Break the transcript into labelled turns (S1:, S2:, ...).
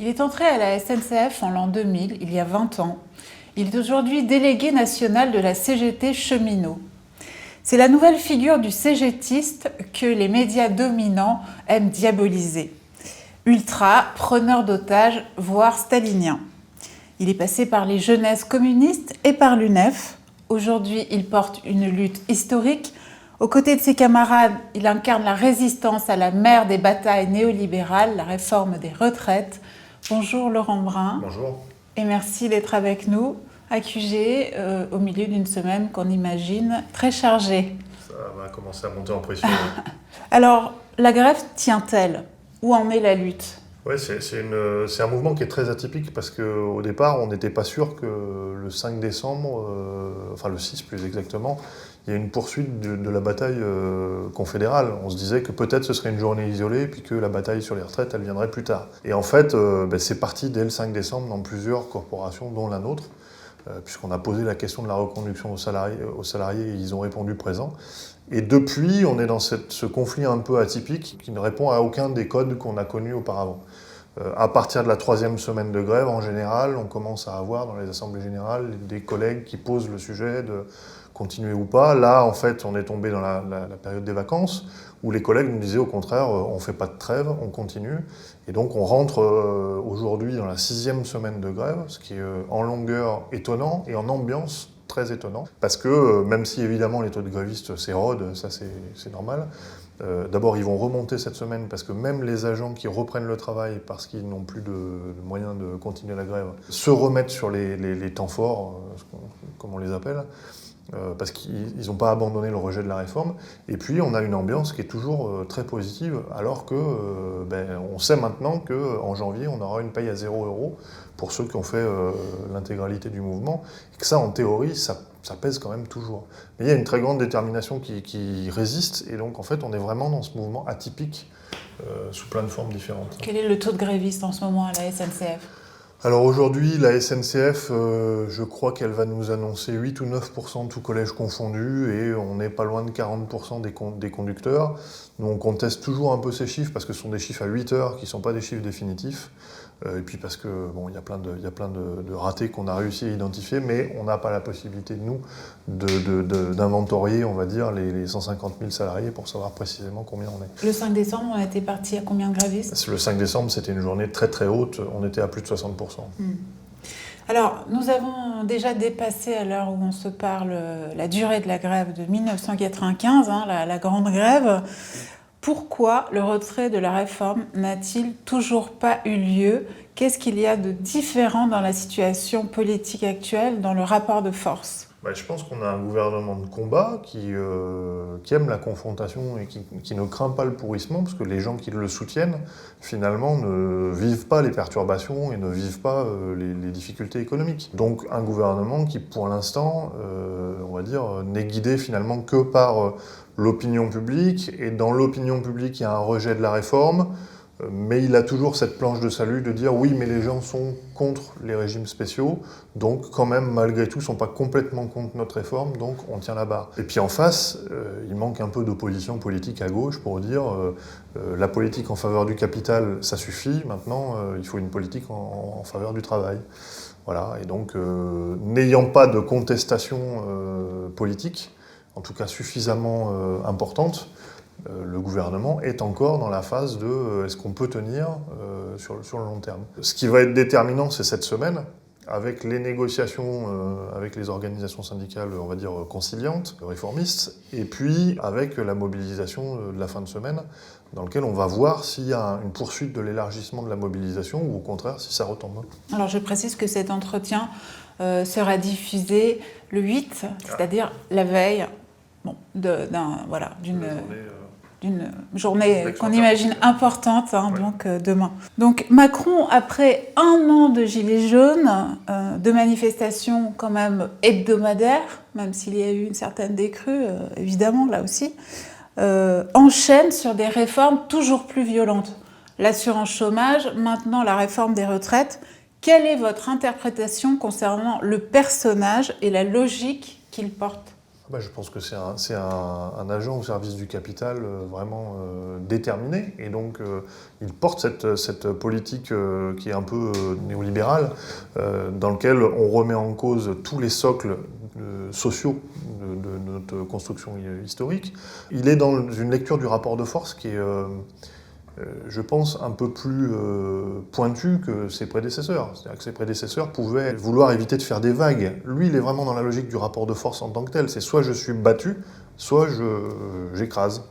S1: Il est entré à la SNCF en l'an 2000, il y a 20 ans. Il est aujourd'hui délégué national de la CGT Cheminots. C'est la nouvelle figure du CGTiste que les médias dominants aiment diaboliser. Ultra, preneur d'otages, voire stalinien. Il est passé par les jeunesses communistes et par l'UNEF. Aujourd'hui, il porte une lutte historique. Aux côtés de ses camarades, il incarne la résistance à la mère des batailles néolibérales, la réforme des retraites. Bonjour Laurent Brun.
S2: Bonjour.
S1: Et merci d'être avec nous à QG au milieu d'une semaine qu'on imagine très chargée.
S2: Ça va commencer à monter en pression.
S1: Alors, la grève tient-elle? Où en est la lutte?
S2: Ouais, c'est un mouvement qui est très atypique parce qu'au départ, on n'était pas sûr que le 5 décembre, enfin le 6 plus exactement, il y ait une poursuite de la bataille confédérale. On se disait que peut-être ce serait une journée isolée puis que la bataille sur les retraites, elle viendrait plus tard. Et en fait, c'est parti dès le 5 décembre dans plusieurs corporations, dont la nôtre, puisqu'on a posé la question de la reconduction aux salariés et ils ont répondu présent. Et depuis, on est dans ce conflit un peu atypique qui ne répond à aucun des codes qu'on a connus auparavant. À partir de la 3e semaine de grève, en général, on commence à avoir dans les assemblées générales des collègues qui posent le sujet de continuer ou pas. Là, en fait, on est tombé dans la période des vacances où les collègues nous disaient au contraire, on ne fait pas de trêve, on continue. Et donc, on rentre aujourd'hui dans la 6e semaine de grève, ce qui est en longueur étonnant et en ambiance très étonnant, parce que même si évidemment les taux de grévistes s'érodent, ça c'est normal, d'abord ils vont remonter cette semaine parce que même les agents qui reprennent le travail parce qu'ils n'ont plus de moyens de continuer la grève se remettent sur les temps forts, comme on les appelle, parce qu'ils n'ont pas abandonné le rejet de la réforme. Et puis on a une ambiance qui est toujours très positive, alors que on sait maintenant qu'en janvier on aura une paye à 0 € pour ceux qui ont fait l'intégralité du mouvement, et que ça en théorie ça pèse quand même toujours. Mais il y a une très grande détermination qui résiste, et donc en fait on est vraiment dans ce mouvement atypique sous plein de formes différentes.
S1: Quel est le taux de grévistes en ce moment à la SNCF?
S2: Alors aujourd'hui, la SNCF, je crois qu'elle va nous annoncer 8 ou 9% tout collège confondu, et on n'est pas loin de 40% des conducteurs. Nous, on conteste toujours un peu ces chiffres parce que ce sont des chiffres à 8 heures qui ne sont pas des chiffres définitifs. Et puis parce que il y a plein de ratés qu'on a réussi à identifier, mais on n'a pas la possibilité, nous, d'inventorier, on va dire, les 150 000 salariés pour savoir précisément combien on est.
S1: Le 5 décembre, on était parti à combien de grévistes?
S2: Le 5 décembre, c'était une journée très très haute, on était à plus de 60%.
S1: Alors, nous avons déjà dépassé, à l'heure où on se parle, la durée de la grève de 1995, la grande grève. Pourquoi le retrait de la réforme n'a-t-il toujours pas eu lieu? Qu'est-ce qu'il y a de différent dans la situation politique actuelle, dans le rapport de force?
S2: Je pense qu'on a un gouvernement de combat qui aime la confrontation et qui ne craint pas le pourrissement, parce que les gens qui le soutiennent, finalement, ne vivent pas les perturbations et ne vivent pas les difficultés économiques. Donc un gouvernement qui, pour l'instant, on va dire, n'est guidé finalement que par l'opinion publique, et dans l'opinion publique, il y a un rejet de la réforme, mais il a toujours cette planche de salut de dire oui, mais les gens sont contre les régimes spéciaux, donc quand même, malgré tout, ils ne sont pas complètement contre notre réforme, donc on tient la barre. Et puis en face, il manque un peu d'opposition politique à gauche pour dire la politique en faveur du capital, ça suffit, maintenant il faut une politique en faveur du travail. Voilà, et donc n'ayant pas de contestation politique, en tout cas suffisamment importante, le gouvernement est encore dans la phase de est-ce qu'on peut tenir sur le long terme. Ce qui va être déterminant, c'est cette semaine, avec les négociations avec les organisations syndicales, on va dire, conciliantes, réformistes, et puis avec la mobilisation de la fin de semaine, dans laquelle on va voir s'il y a une poursuite de l'élargissement de la mobilisation, ou au contraire, si ça retombe. Alors
S1: je précise que cet entretien sera diffusé le 8, c'est-à-dire la veille d'une journée qu'on imagine importante, donc demain. Donc Macron, après un an de gilets jaunes, de manifestations quand même hebdomadaires, même s'il y a eu une certaine décrue, évidemment, là aussi, enchaîne sur des réformes toujours plus violentes. L'assurance chômage, maintenant la réforme des retraites. Quelle est votre interprétation concernant le personnage et la logique qu'il porte ?
S2: Je pense que c'est un agent au service du capital vraiment déterminé. Et donc, il porte cette politique qui est un peu néolibérale, dans laquelle on remet en cause tous les socles sociaux de notre construction historique. Il est dans une lecture du rapport de force qui est, je pense, un peu plus pointu que ses prédécesseurs. C'est-à-dire que ses prédécesseurs pouvaient vouloir éviter de faire des vagues. Lui, il est vraiment dans la logique du rapport de force en tant que tel. C'est soit je suis battu, soit j'écrase.